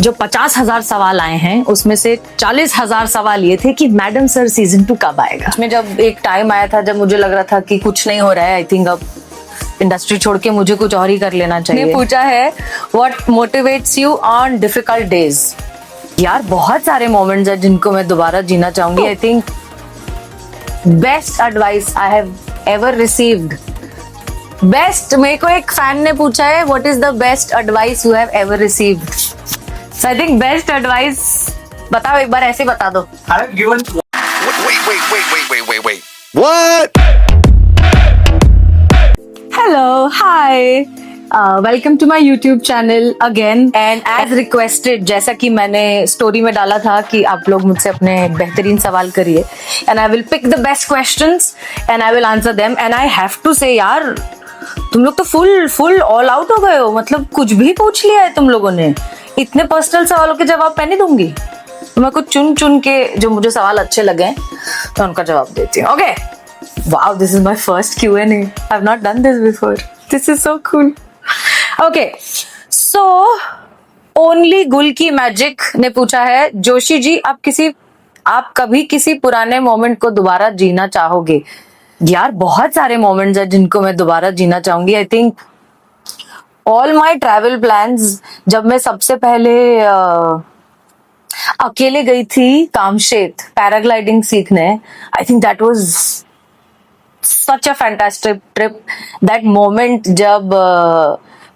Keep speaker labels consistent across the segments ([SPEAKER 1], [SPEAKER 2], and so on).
[SPEAKER 1] जो 50,000 सवाल आए हैं उसमें से 40,000 सवाल ये थे कि मैडम सर सीजन 2 कब आएगा। उसमें जब एक टाइम आया था जब मुझे लग रहा था कि कुछ नहीं हो रहा है, आई थिंक अब इंडस्ट्री छोड़ के मुझे कुछ और ही कर लेना चाहिए। पूछा है what motivates you on difficult days. यार बहुत सारे मोमेंट्स हैं जिनको मैं दोबारा जीना चाहूंगी। आई think best advice I have ever received, best, मेरे को एक फैन ने पूछा है what is the best advice you have ever received. So I think best advice बताओ, एक बार ऐसे बता दो।
[SPEAKER 2] Wait. What?
[SPEAKER 1] Hello, hi. Welcome to my YouTube channel again and as requested, जैसा कि मैंने स्टोरी में डाला था कि आप लोग मुझसे अपने बेहतरीन सवाल करिए and I will pick the best questions and I will answer them and I have to say यार तुम लोग तो फुल ऑल आउट हो गए हो, मतलब कुछ भी पूछ लिया है तुम लोगों ने। इतने पर्सनल सवालों के जवाब मैं नहीं दूंगी, तो मैं कुछ चुन चुन के जो मुझे सवाल अच्छे लगे तो उनका जवाब देती हूँ। Okay, wow, this is my first Q&A. I've not done this before. This is so cool. Okay, so only गुल की मैजिक ने पूछा है जोशी जी आप कभी किसी पुराने मोमेंट को दोबारा जीना चाहोगे। यार बहुत सारे मोमेंट्स हैं जिनको मैं दोबारा जीना चाहूंगी। I think all my travel plans, जब मैं सबसे पहले अकेले गई थी कामशेत पैराग्लाइडिंग सीखने, I think that was such a fantastic trip. That moment जब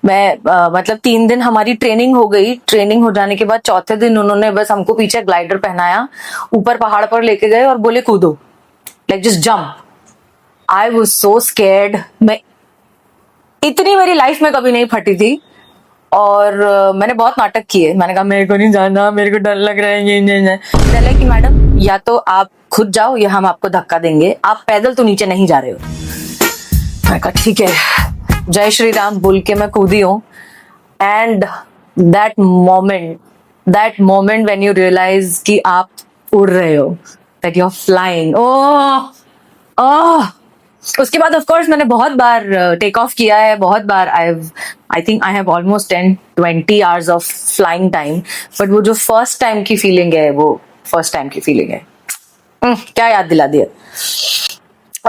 [SPEAKER 1] मैं मतलब 3 दिन हमारी ट्रेनिंग हो गई, ट्रेनिंग हो जाने के बाद चौथे दिन उन्होंने बस हमको पीछे ग्लाइडर पहनाया, ऊपर पहाड़ पर लेके गए और बोले कूदो, like just jump. I was so scared. मैं इतनी मेरी लाइफ में कभी नहीं फटी थी और मैंने बहुत नाटक किए। मैंने कहा मेरे को नहीं जाना, मेरे को डर लग रहा है, ये नहीं। चले कि मैडम या तो आप खुद जाओ या हम आपको धक्का देंगे, आप पैदल तो नीचे नहीं जा रहे हो। मैंने कहा ठीक है, जय श्री राम बोल के मैं कूदी हूँ। And that moment when you realise कि आप उड़ रहे हो, दैट यू आर फ्लाइंग। ओह उसके बाद ऑफ कोर्स मैंने बहुत बार टेक ऑफ किया है, बहुत बार I think I have almost 10-20 hours of flying time, but वो जो फर्स्ट टाइम की फीलिंग है वो फर्स्ट टाइम की फीलिंग है। क्या याद दिला दिया।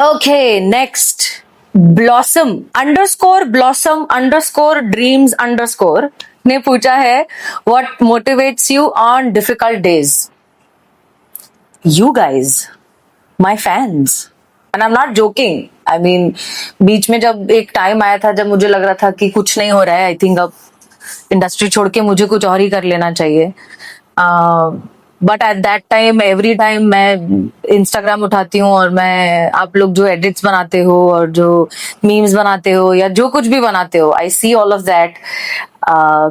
[SPEAKER 1] Okay, next blossom underscore dreams underscore ने पूछा है what motivates you on difficult days. You guys, my fans, and I am not joking. I mean बीच में जब एक टाइम आया था जब मुझे लग रहा था कि कुछ नहीं हो रहा है, आई थिंक अब इंडस्ट्री छोड़ के मुझे कुछ और ही कर लेना चाहिए। But at that time every time मैं इंस्टाग्राम उठाती हूँ और मैं आप लोग जो एडिट्स बनाते हो और जो मीम्स बनाते हो या जो कुछ भी बनाते हो, आई सी ऑल ऑफ दैट।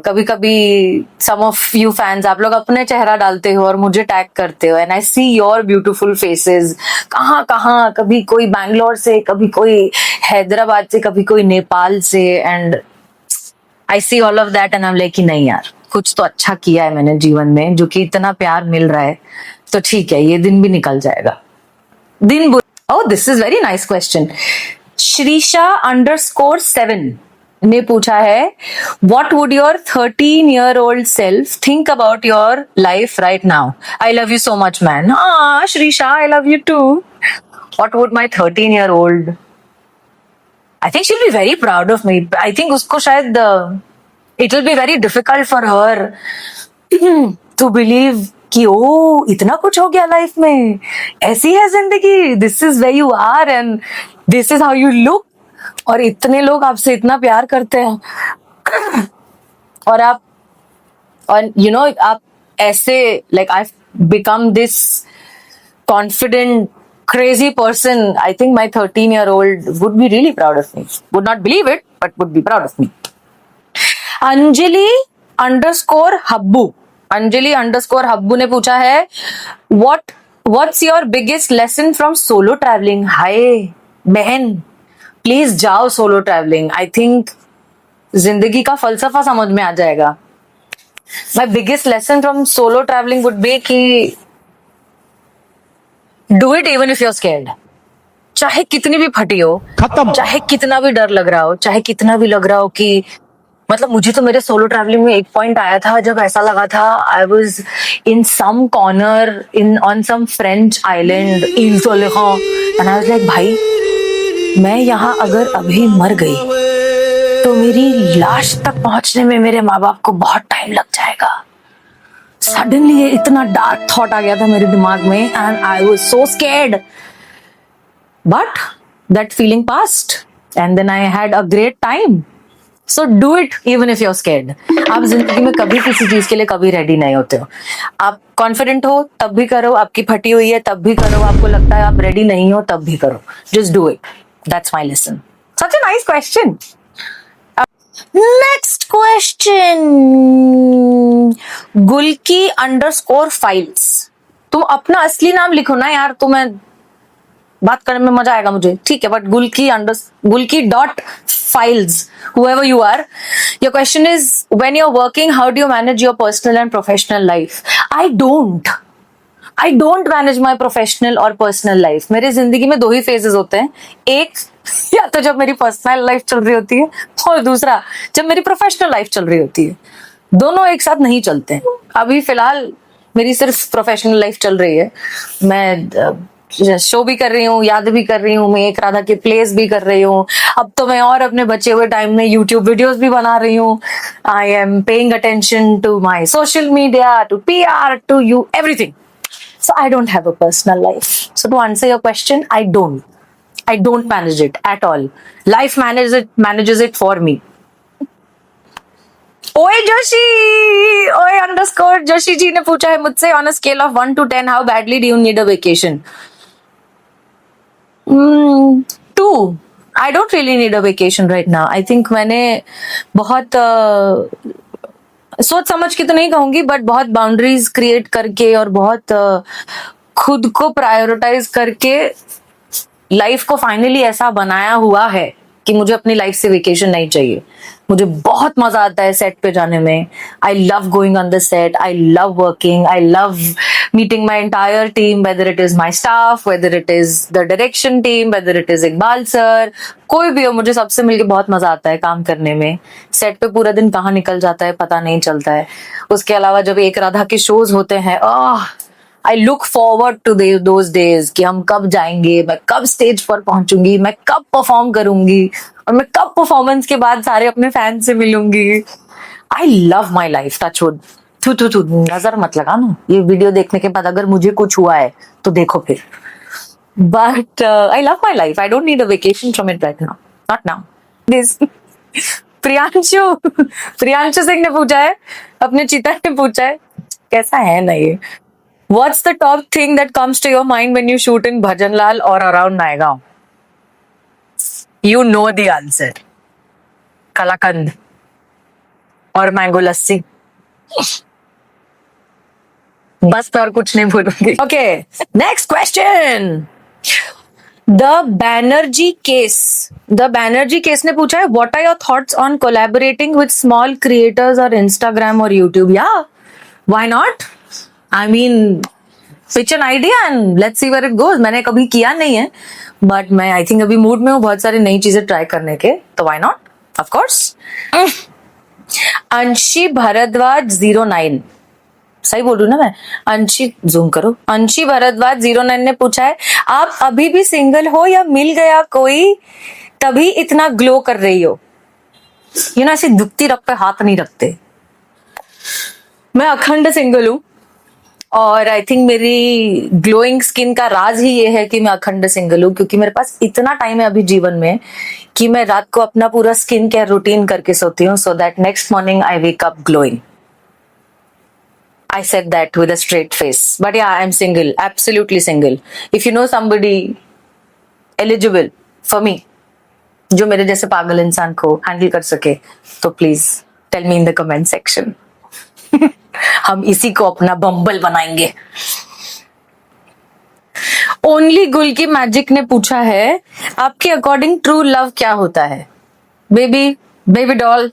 [SPEAKER 1] कभी कभी सम ऑफ यू फैंस आप लोग अपने चेहरा डालते हो और मुझे टैग करते हो and I see your beautiful faces. कहाँ कभी कोई बैंगलोर से, कभी कोई हैदराबाद से, कभी कोई नेपाल से, and I see all of that and I am like नहीं यार कुछ तो अच्छा किया है मैंने जीवन में, जो कि इतना प्यार मिल रहा है तो ठीक है, ये दिन भी निकल जाएगा। Oh this is very nice question. Shrisha _7 ने पूछा है what would your 13-year-old self think about your life right now? I love you so much man. Shrisha, I love you too. What would my 13-year-old, I think she'll be very proud of me. I think उसको शायद it will be very difficult for her to believe कि ओ इतना कुछ हो गया life में, ऐसी है जिंदगी, this is where you are and this is how you look, और इतने लोग आपसे इतना प्यार करते हैं और आप ऐसे like I become this confident crazy person. I think my 13-year-old would be really proud of me. Would not believe it, but would be proud of me. Anjali _ हब्बू ने पूछा है what's your biggest lesson from solo traveling? हाय बहन, please जाओ solo travelling. I think जिंदगी का फलसफा समझ में आ जाएगा। My biggest lesson from solo travelling would be कि do it even if you are scared. चाहे कितनी भी फटी हो, खत्म, चाहे कितना भी डर लग रहा हो, चाहे कितना भी लग रहा हो कि मतलब मुझे तो मेरे सोलो ट्रैवलिंग में एक पॉइंट आया था जब ऐसा लगा था I was in some corner in on some French island इल सोलेखा एंड आई वाज लाइक भाई मैं यहाँ अगर अभी मर गई तो मेरी लाश तक पहुंचने में मेरे माँ बाप को बहुत टाइम लग जाएगा. सडनली ये इतना डार्क थॉट आ गया था मेरे दिमाग में and I was so scared. But that feeling passed and then I had a great time. So do it even if you are scared. आप जिंदगी में कभी किसी चीज के लिए कभी रेडी नहीं होते हो. आप कॉन्फिडेंट हो तब भी करो, आपकी फटी हुई है तब भी करो, आपको लगता है आप रेडी नहीं हो तब भी करो. Just do it. That's my lesson. Such a nice question. Next question. Gulki underscore files. तुम अपना असली नाम लिखो ना यार, तो मैं बात करने में मजा आएगा मुझे. ठीक है, but Gulki dot files, whoever you are. Your question is, when you're working, how do you manage your personal and professional life? I don't manage my professional और personal life. मेरी जिंदगी में दो ही phases होते हैं. एक या तो जब मेरी पर्सनल लाइफ चल रही होती है और दूसरा जब मेरी प्रोफेशनल लाइफ चल रही होती है. दोनों एक साथ नहीं चलते हैं. अभी फिलहाल मेरी सिर्फ प्रोफेशनल लाइफ चल रही है. मैं शो भी कर रही हूँ, याद भी कर रही हूँ, मैं एक राधा के प्लेस भी कर रही हूँ. अब तो मैं और अपने बचे हुए टाइम में यूट्यूब वीडियोस भी बना रही हूँ. I am paying attention to my social media, to PR, to you, everything. So I don't have a personal life. So to answer your question, I don't manage it at all. Life manages it for me. ओए जोशी, ओए underscore Joshi ji ने पूछा है मुझसे, on a scale of 1 to 10, how badly do you need a vacation? 2. I don't really need a vacation right now. I think मैंने बहुत सोच समझ के तो नहीं कहूंगी, बट बहुत बाउंड्रीज क्रिएट करके और बहुत खुद को प्रायोरिटाइज करके लाइफ को फाइनली ऐसा बनाया हुआ है कि मुझे अपनी लाइफ से वेकेशन नहीं चाहिए. मुझे बहुत मजा आता है सेट पे जाने में. I love going on the set, I love working, I love meeting my entire team, whether it is my staff, whether it is the direction team, whether it is Iqbal sir, कोई भी हो, मुझे सबसे मिलके बहुत मजा आता है काम करने में. सेट पे पूरा दिन कहाँ निकल जाता है पता नहीं चलता है. उसके अलावा जब एक राधा के शोज होते हैं, I look forward to those days कि हम कब जाएंगे, मैं कब स्टेज पर पहुंचूंगी, मैं कब परफॉर्म करूंगी और मैं कब परफॉर्मेंस के बाद सारे अपने फैन से मिलूंगी. I love my life. Touchwood. थू नजर मत लगा ना ये वीडियो देखने के बाद, अगर मुझे कुछ हुआ है तो देखो फिर. But I love my life. I don't need a vacation from it right now. Not now. This Priyanshu Singh ने पूछा है, अपने चिता ने पूछा है, कैसा है ना ये. What's the top thing that comes to your mind when you shoot in Bhajanlal or around Naigaon? You know the answer. Kalakand और मैंगो लस्सी. बस मैं और कुछ नहीं बोलूंगी. Okay, next question. The Banerjee case ने पूछा है, what are your thoughts on collaborating with small creators or Instagram or YouTube? Yeah, why not? I mean, pitch an idea and let's see where it goes. मैंने कभी किया नहीं है, but मैं I think अभी मूड में हूँ बहुत सारी नई चीजें ट्राई करने के, तो why not? Of course. अंशी भारद्वाज 09, सही बोल रही हूँ ना मैं? अंशी, जूम करो. अंशी भारद्वाज 09 ने पूछा है, आप अभी भी सिंगल हो या मिल गया कोई तभी इतना ग्लो कर रही हो? ये ना ऐसी दुखती रख पे हाथ नहीं रखते. मैं अखंड सिंगल हूँ और आई थिंक मेरी ग्लोइंग स्किन का राज ही ये है कि मैं अखंड सिंगल हूँ, क्योंकि मेरे पास इतना टाइम है अभी जीवन में कि मैं रात को अपना पूरा स्किन केयर रूटीन करके सोती हूँ, so that next morning I wake up glowing. I said that with a straight face. But yeah, I'm single. Absolutely single. If you know somebody eligible for me, जो मेरे जैसे पागल इंसान को handle कर सके, तो please tell me in the comment section. हम इसी को अपना बम्बल बनाएंगे. ओनली गुल की मैजिक ने पूछा है, आपके अकॉर्डिंग ट्रू लव क्या होता है? Baby doll,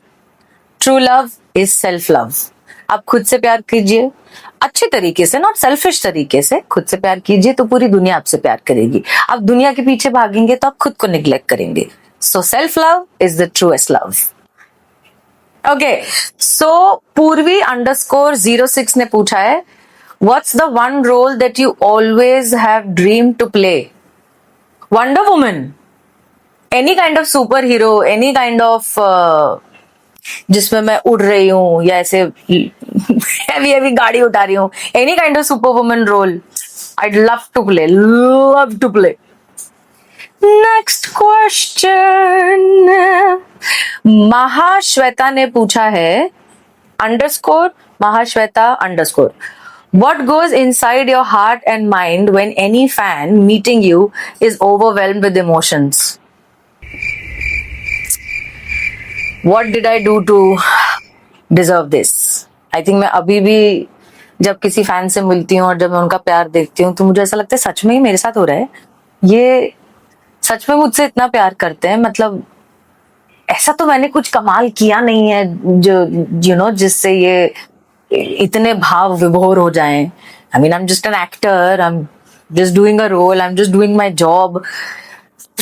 [SPEAKER 1] true love is self love. आप खुद से प्यार कीजिए, अच्छे तरीके से, नॉट सेल्फिश तरीके से. खुद से प्यार कीजिए तो पूरी दुनिया आपसे प्यार करेगी. आप दुनिया के पीछे भागेंगे तो आप खुद को निग्लेक्ट करेंगे. So self love is the truest love. Okay, so Purvi _06 ने पूछा है, what's the one role that you always have dream to play? Wonder woman, any kind of superhero, any kind of जिसमें मैं उड़ रही हूँ या ऐसे हैवी हैवी गाड़ी उठा रही हूँ, any kind of super woman role I'd love to play, love to play. Next question, Mahashweta ने पूछा है _Mahasweta_, what goes inside your heart and mind when any fan meeting you is overwhelmed with emotions? What did I do to deserve this? I think मैं अभी भी जब किसी fan से मिलती हूँ और जब मैं उनका प्यार देखती हूँ तो मुझे ऐसा लगता है सच में ही मेरे साथ हो रहा है, ये सच में मुझसे इतना प्यार करते हैं, मतलब ऐसा तो मैंने कुछ कमाल किया नहीं है जो जिससे ये इतने भाव विभोर हो जाएं. I mean I am just an actor, I am just doing a role, I am just doing my job.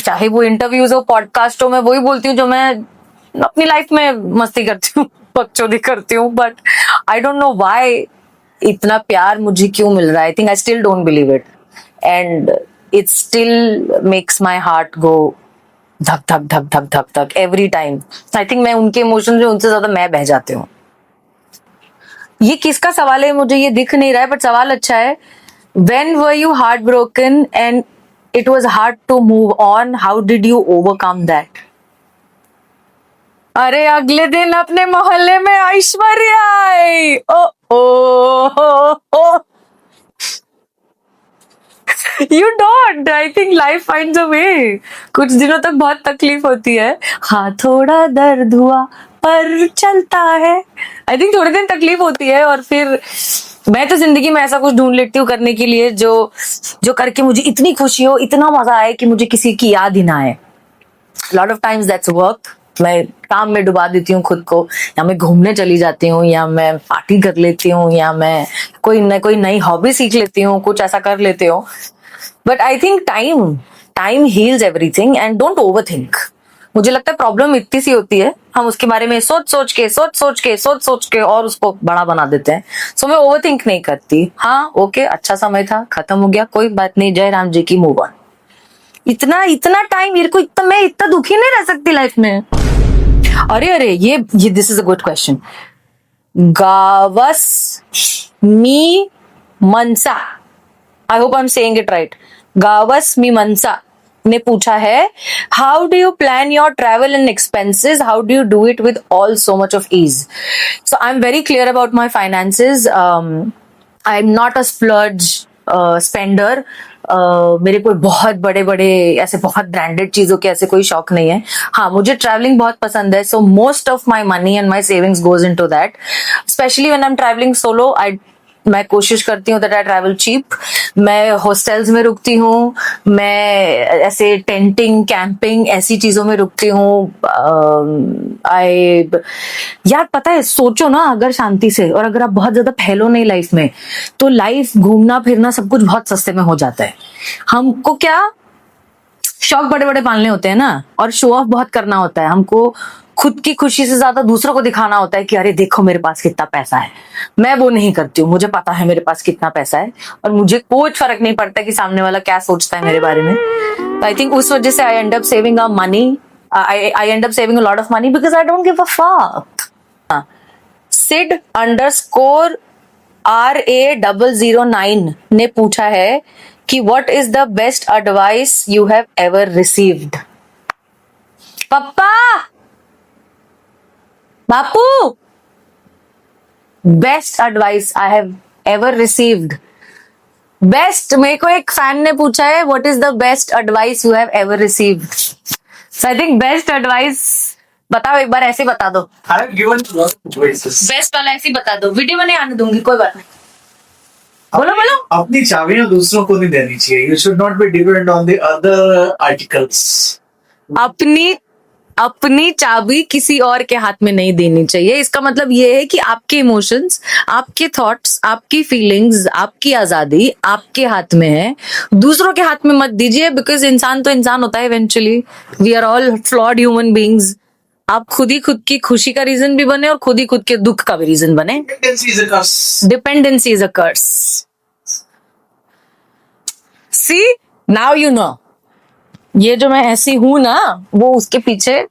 [SPEAKER 1] चाहे वो इंटरव्यूज हो, पॉडकास्ट हो, मैं वही बोलती हूँ जो मैं अपनी लाइफ में मस्ती करती हूँ, बकचोदी करती हूँ. But I don't know why इतना प्यार मुझे क्यों मिल रहा है. आई think I still don't believe it and it still makes my heart go धक धक धक धक धक धक every time. I think मैं उनके इमोशंस में उनसे ज्यादा मैं बह जाती हूँ. ये किसका सवाल है मुझे ये दिख नहीं रहा है, बट सवाल अच्छा है. When were you heartbroken and it was hard to move on? How did you overcome that? अरे अगले दिन अपने मोहल्ले में ऐश्वर्या आई. ओ You don't. I think life finds a way. कुछ दिनों तक बहुत तकलीफ होती है, हाँ थोड़ा दर्द हुआ पर चलता है. आई थिंक थोड़े दिन तकलीफ होती है और फिर मैं तो जिंदगी में ऐसा कुछ ढूंढ लेती हूँ करने के लिए जो करके मुझे इतनी खुशी हो, इतना मजा आए कि मुझे किसी की याद ही ना आए. Lot of times that's work. मैं काम में डुबा देती हूँ खुद को, या मैं घूमने चली जाती हूँ, या मैं पार्टी कर लेती हूँ, या मैं कोई नई हॉबी सीख लेती हूँ, कुछ ऐसा कर लेती हूँ. But I think time heals everything and don't overthink. मुझे लगता है प्रॉब्लम इतनी सी होती है, हम उसके बारे में सोच के और उसको बड़ा बना देते हैं. सो मैं ओवरथिंक नहीं करती. हाँ ओके, अच्छा समय था, खत्म हो गया, कोई बात नहीं, जय राम जी की, मूव ऑन. इतना टाइम मेरे को, इतना मैं इतना दुखी नहीं रह सकती लाइफ में. अरे ये this is a good question. गावस मी Manasa, I hope I am saying it right, गावस मी मनसा ने पूछा है, how do you plan your travel and expenses, how do you do it with all so much of ease? So I am very clear about my finances. I am not a splurge spender. मेरे कोई बहुत बड़े ऐसे बहुत branded चीजों के ऐसे कोई शौक नहीं है. हाँ मुझे ट्रैवलिंग बहुत पसंद है, so most of my money and my savings goes into that. Specially when I am travelling solo, मैं कोशिश करती हूँ दैट आई ट्रैवल चीप. मैं हॉस्टल्स में रुकती हूँ, मैं ऐसे टेंटिंग, कैंपिंग, ऐसी चीजों में रुकती हूँ. यार पता है, सोचो ना, अगर शांति से और अगर आप बहुत ज्यादा फैलो नहीं लाइफ में, तो लाइफ, घूमना फिरना, सब कुछ बहुत सस्ते में हो जाता है. हमको क्या शौक बड़े बड़े पालने होते हैं ना, और शो ऑफ बहुत करना होता है. हमको खुद की खुशी से ज्यादा दूसरों को दिखाना होता है कि अरे देखो मेरे पास कितना पैसा है. मैं वो नहीं करती हूँ. मुझे पता है मेरे पास कितना पैसा है और मुझे कोई फर्क नहीं पड़ता कि सामने वाला क्या सोचता है मेरे बारे में. तो आई थिंक उस वजह से I end up saving a money. I end up saving a lot of money because I don't give a fuck. Sid _RA009 ने पूछा है कि what is the best advice you have ever received? पप्पा, बापू, best advice I have ever received. Best, मेरे को एक fan ने पूछा है what is the best advice you have ever received. So I think best advice, बताओ एक बार, ऐसे बता दो.
[SPEAKER 3] I have given a lot of advices.
[SPEAKER 1] Best वाला ऐसे ही बता दो, वीडियो में नहीं आने दूंगी, कोई बात नहीं. बोलो.
[SPEAKER 3] अपनी चाबियां दूसरों को नहीं देनी चाहिए. You should not be dependent on the other articles.
[SPEAKER 1] अपनी चाबी किसी और के हाथ में नहीं देनी चाहिए. इसका मतलब ये है कि आपके इमोशंस, आपके थॉट्स, आपकी फीलिंग्स, आपकी आजादी आपके हाथ में है, दूसरों के हाथ में मत दीजिए. बिकॉज इंसान तो इंसान होता है eventually. We are all flawed human beings. आप खुद ही खुद की खुशी का रीजन भी बने और खुद ही खुद के दुख का भी रीजन बने.
[SPEAKER 3] Dependency is a curse.
[SPEAKER 1] Dependency is a curse. See, now you know. ये जो मैं ऐसी हूं ना, वो उसके पीछे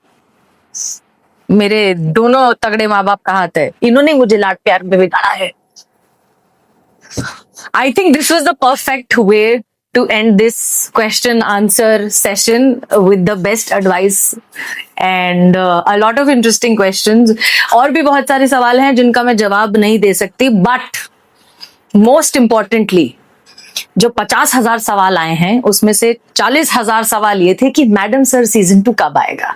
[SPEAKER 1] मेरे दोनों तगड़े माँ बाप का हाथ है. इन्होंने मुझे लाड प्यार में बिगाड़ा है. I think this was the perfect way to end this question answer session with the best advice and a lot of interesting questions. और भी बहुत सारे सवाल हैं जिनका मैं जवाब नहीं दे सकती, but most importantly जो 50,000 सवाल आए हैं उसमें से 40,000 सवाल ये थे कि मैडम सर सीजन 2 कब आएगा.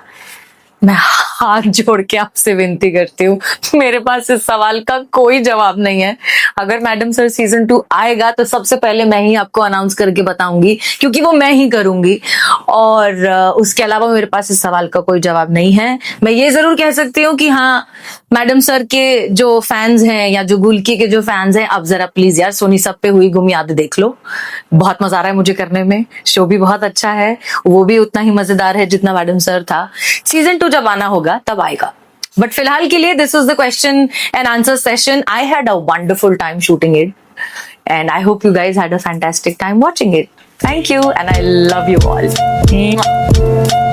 [SPEAKER 1] मैं हाथ जोड़ के आपसे विनती करती हूँ, मेरे पास इस सवाल का कोई जवाब नहीं है. अगर मैडम सर सीजन 2 आएगा तो सबसे पहले मैं ही आपको अनाउंस करके बताऊंगी, क्योंकि वो मैं ही करूंगी. और उसके अलावा मेरे पास इस सवाल का कोई जवाब नहीं है. मैं ये जरूर कह सकती हूँ कि हाँ, मैडम सर के जो फैंस हैं या जो गुलकी के जो फैंस हैं, अब जरा प्लीज यार सोनी सब पे हुई गुम याद देख लो. बहुत मजा आ रहा है मुझे करने में. शो भी बहुत अच्छा है, वो भी उतना ही मजेदार है जितना मैडम सर था. सीजन 2 जब आना होगा तब आएगा. बट फिलहाल के लिए this was the question and answer session. I had a wonderful time shooting it and I hope you guys had a fantastic time watching it. Thank you and I love you all.